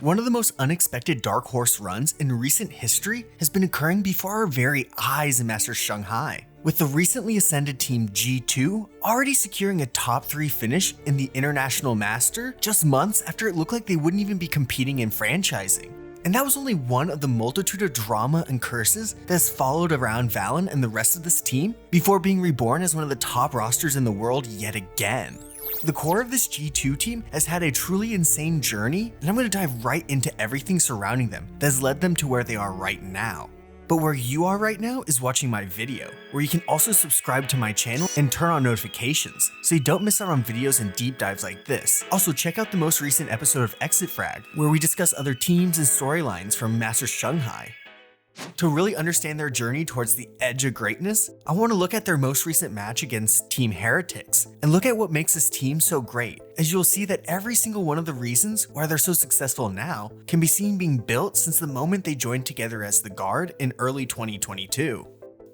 One of the most unexpected dark horse runs in recent history has been occurring before our very eyes in Masters Shanghai, with the recently ascended team G2 already securing a top 3 finish in the International Master just months after it looked like they wouldn't even be competing in franchising. And that was only one of the multitude of drama and curses that has followed around Valyn and the rest of this team before being reborn as one of the top rosters in the world yet again. The core of this G2 team has had a truly insane journey, and I'm going to dive right into everything surrounding them that has led them to where they are right now. But where you are right now is watching my video, where you can also subscribe to my channel and turn on notifications so you don't miss out on videos and deep dives like this. Also, check out the most recent episode of Exit Frag, where we discuss other teams and storylines from Masters Shanghai. To really understand their journey towards the edge of greatness, I want to look at their most recent match against Team Heretics and look at what makes this team so great, as you'll see that every single one of the reasons why they're so successful now can be seen being built since the moment they joined together as the Guard in early 2022.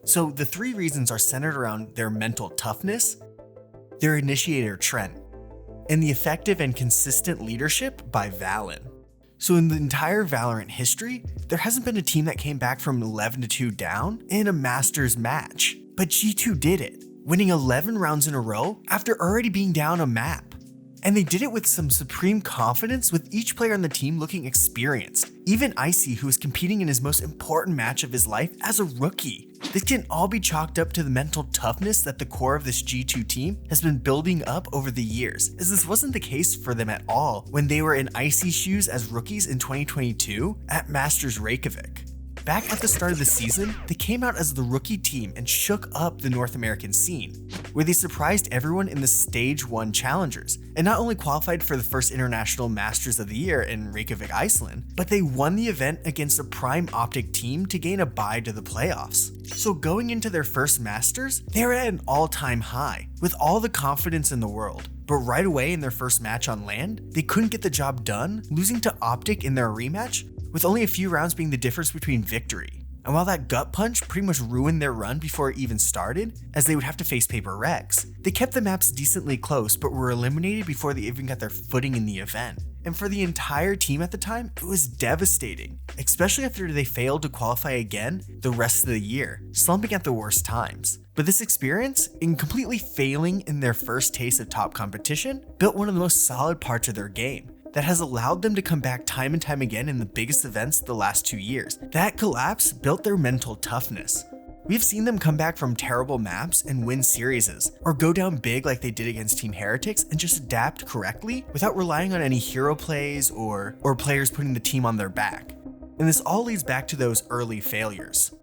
So the 3 reasons are centered around their mental toughness, their initiator Trent, and the effective and consistent leadership by Valyn. So in the entire Valorant history, there hasn't been a team that came back from 11-2 down in a Masters match, but G2 did it, winning 11 rounds in a row after already being down a map. And they did it with some supreme confidence, with each player on the team looking experienced, even Icy, who was competing in his most important match of his life as a rookie. This can all be chalked up to the mental toughness that the core of this G2 team has been building up over the years, as this wasn't the case for them at all when they were in Icy's shoes as rookies in 2022 at Masters Reykjavik. Back at the start of the season, they came out as the rookie team and shook up the North American scene, where they surprised everyone in the Stage 1 Challengers, and not only qualified for the first International Masters of the Year in Reykjavik, Iceland, but they won the event against a Prime Optic team to gain a bye to the playoffs. So going into their first Masters, they were at an all-time high, with all the confidence in the world. But right away in their first match on land, they couldn't get the job done, losing to Optic in their rematch, with only a few rounds being the difference between victory. And while that gut punch pretty much ruined their run before it even started, as they would have to face Paper Rex, they kept the maps decently close but were eliminated before they even got their footing in the event. And for the entire team at the time, it was devastating, especially after they failed to qualify again the rest of the year, slumping at the worst times. But this experience, in completely failing in their first taste of top competition, built one of the most solid parts of their game that has allowed them to come back time and time again in the biggest events the last 2 years. That collapse built their mental toughness. We've seen them come back from terrible maps and win series, or go down big like they did against Team Heretics and just adapt correctly without relying on any hero plays or players putting the team on their back. And this all leads back to those early failures.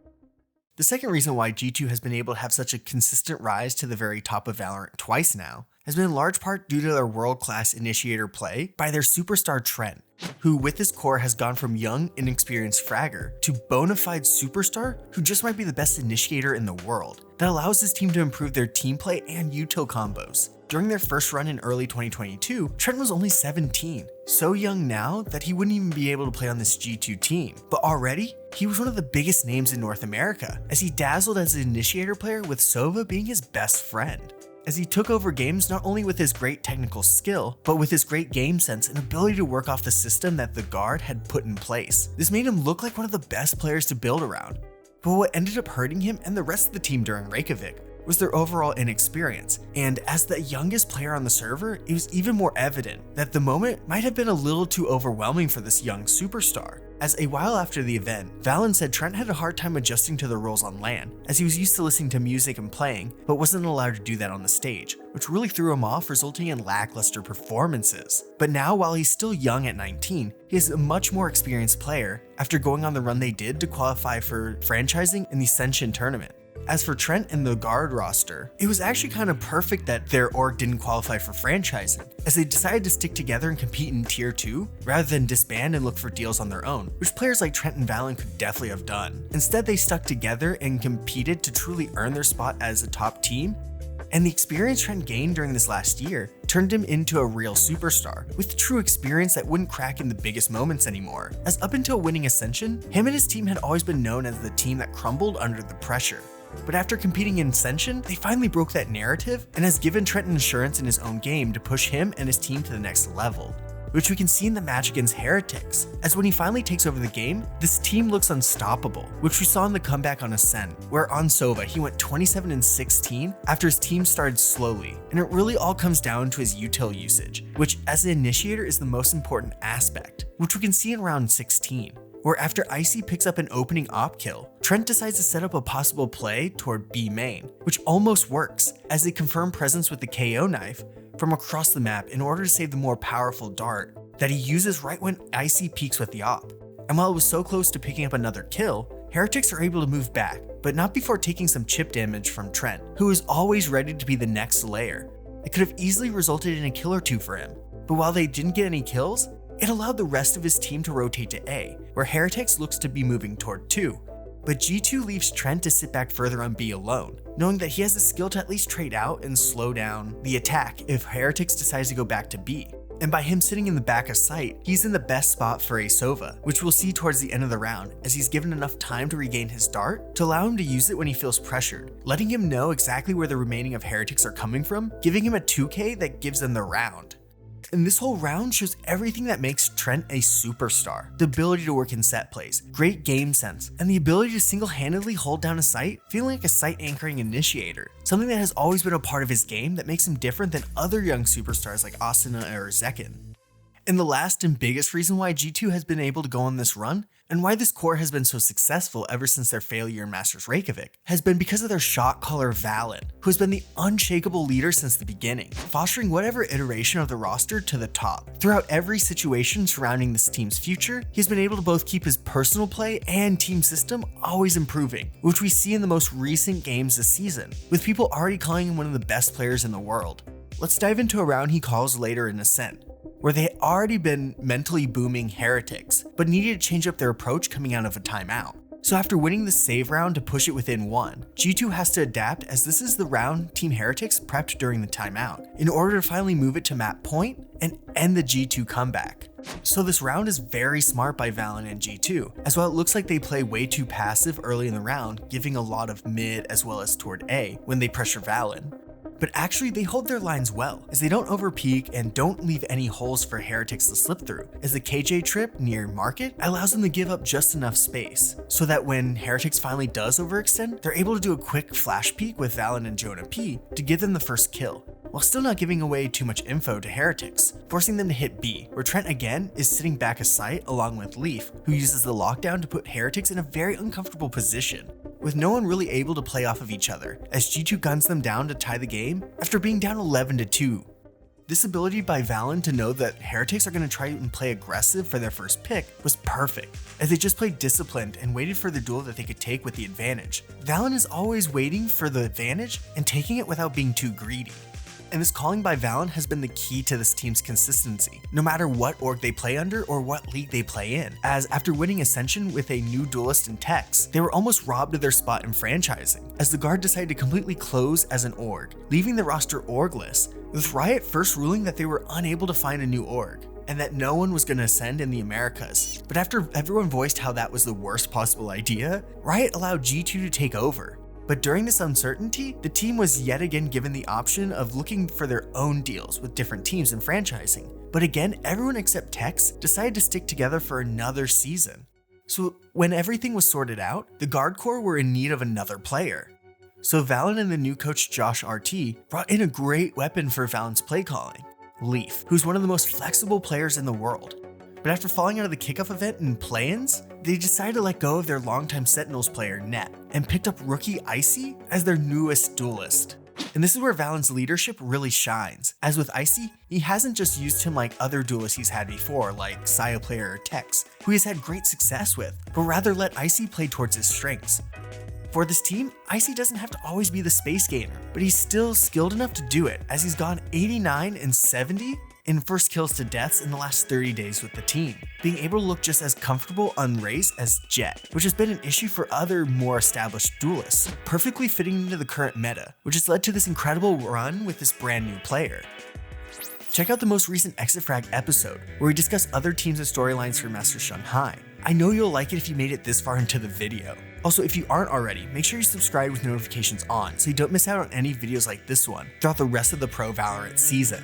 The second reason why G2 has been able to have such a consistent rise to the very top of Valorant twice now has been in large part due to their world-class initiator play by their superstar Trent, who with his core has gone from young, inexperienced fragger to bona fide superstar who just might be the best initiator in the world. That allows his team to improve their team play and util combos. During their first run in early 2022, Trent was only 17, so young now that he wouldn't even be able to play on this G2 team. But already, he was one of the biggest names in North America, as he dazzled as an initiator player with Sova being his best friend. As he took over games not only with his great technical skill, but with his great game sense and ability to work off the system that the Guard had put in place. This made him look like one of the best players to build around. But what ended up hurting him and the rest of the team during Reykjavik was their overall inexperience, and as the youngest player on the server, it was even more evident that the moment might have been a little too overwhelming for this young superstar. As a while after the event, Valyn said Trent had a hard time adjusting to the roles on LAN, as he was used to listening to music and playing, but wasn't allowed to do that on the stage, which really threw him off, resulting in lackluster performances. But now, while he's still young at 19, he is a much more experienced player after going on the run they did to qualify for franchising in the Ascension tournament. As for Trent and the Guard roster, it was actually kind of perfect that their org didn't qualify for franchising, as they decided to stick together and compete in Tier 2 rather than disband and look for deals on their own, which players like Trent and Valyn could definitely have done. Instead, they stuck together and competed to truly earn their spot as a top team, and the experience Trent gained during this last year turned him into a real superstar, with true experience that wouldn't crack in the biggest moments anymore, as up until winning Ascension, him and his team had always been known as the team that crumbled under the pressure. But after competing in Ascension, they finally broke that narrative and has given Trent an assurance in his own game to push him and his team to the next level. which we can see in the match against Heretics, as when he finally takes over the game, this team looks unstoppable, which we saw in the comeback on Ascent, where on Sova he went 27-16 after his team started slowly, and it really all comes down to his util usage, which as an initiator is the most important aspect, which we can see in round 16. Where after Icy picks up an opening op kill, Trent decides to set up a possible play toward B main, which almost works, as they confirm presence with the KO knife from across the map in order to save the more powerful dart that he uses right when Icy peeks with the op. And while it was so close to picking up another kill, Heretics are able to move back, but not before taking some chip damage from Trent, who is always ready to be the next layer. It could have easily resulted in a kill or two for him, but while they didn't get any kills, it allowed the rest of his team to rotate to A, where Heretics looks to be moving toward 2. But G2 leaves Trent to sit back further on B alone, knowing that he has the skill to at least trade out and slow down the attack if Heretics decides to go back to B. And by him sitting in the back of sight, he's in the best spot for a Sova, which we'll see towards the end of the round, as he's given enough time to regain his dart to allow him to use it when he feels pressured, letting him know exactly where the remaining of Heretics are coming from, giving him a 2k that gives them the round. And this whole round shows everything that makes Trent a superstar. The ability to work in set plays, great game sense, and the ability to single-handedly hold down a site, feeling like a site anchoring initiator. Something that has always been a part of his game that makes him different than other young superstars like Asuna or Zekin. And the last and biggest reason why G2 has been able to go on this run, and why this core has been so successful ever since their failure in Masters Reykjavik, has been because of their shot caller Valyn, who has been the unshakable leader since the beginning, fostering whatever iteration of the roster to the top. Throughout every situation surrounding this team's future, he's been able to both keep his personal play and team system always improving, which we see in the most recent games this season, with people already calling him one of the best players in the world. Let's dive into a round he calls later in Ascent, where they had already been mentally booming Heretics, but needed to change up their approach coming out of a timeout. So after winning the save round to push it within 1, G2 has to adapt, as this is the round Team Heretics prepped during the timeout, in order to finally move it to map point and end the G2 comeback. So this round is very smart by Valyn and G2, as while it looks like they play way too passive early in the round, giving a lot of mid as well as toward A when they pressure Valyn, but actually they hold their lines well, as they don't overpeak and don't leave any holes for Heretics to slip through, as the KJ trip near market allows them to give up just enough space, so that when Heretics finally does overextend, they're able to do a quick flash peek with Valyn and JonahP to give them the first kill, while still not giving away too much info to Heretics, forcing them to hit B, where Trent again is sitting back a site along with Leaf, who uses the lockdown to put Heretics in a very uncomfortable position, with no one really able to play off of each other, as G2 guns them down to tie the game after being down 11-2. This ability by Valyn to know that Heretics are going to try and play aggressive for their first pick was perfect, as they just played disciplined and waited for the duel that they could take with the advantage. Valyn is always waiting for the advantage and taking it without being too greedy. And this calling by Valyn has been the key to this team's consistency, no matter what org they play under or what league they play in, as after winning Ascension with a new duelist in Tex, they were almost robbed of their spot in franchising, as the Guard decided to completely close as an org, leaving the roster orgless, with Riot first ruling that they were unable to find a new org, and that no one was going to ascend in the Americas. But after everyone voiced how that was the worst possible idea, Riot allowed G2 to take over. But during this uncertainty, the team was yet again given the option of looking for their own deals with different teams in franchising. But again, everyone except Tex decided to stick together for another season. So when everything was sorted out, the Guard Corps were in need of another player. So Valyn and the new coach Josh RT brought in a great weapon for Valyn's play calling, Leaf, who's one of the most flexible players in the world. But after falling out of the kickoff event in play-ins, they decided to let go of their longtime Sentinels player, Net, and picked up rookie Icy as their newest duelist. And this is where Valyn's leadership really shines, as with Icy, he hasn't just used him like other duelists he's had before, like Saya player or Tex, who he's had great success with, but rather let Icy play towards his strengths. For this team, Icy doesn't have to always be the space gamer, but he's still skilled enough to do it, as he's gone 89 and 70 in first kills to deaths in the last 30 days with the team, being able to look just as comfortable on Raze as Jet, which has been an issue for other more established duelists, perfectly fitting into the current meta, which has led to this incredible run with this brand new player. Check out the most recent Exit Frag episode, where we discuss other teams and storylines for Masters Shanghai. I know you'll like it if you made it this far into the video. Also, if you aren't already, make sure you subscribe with notifications on so you don't miss out on any videos like this one throughout the rest of the Pro Valorant season.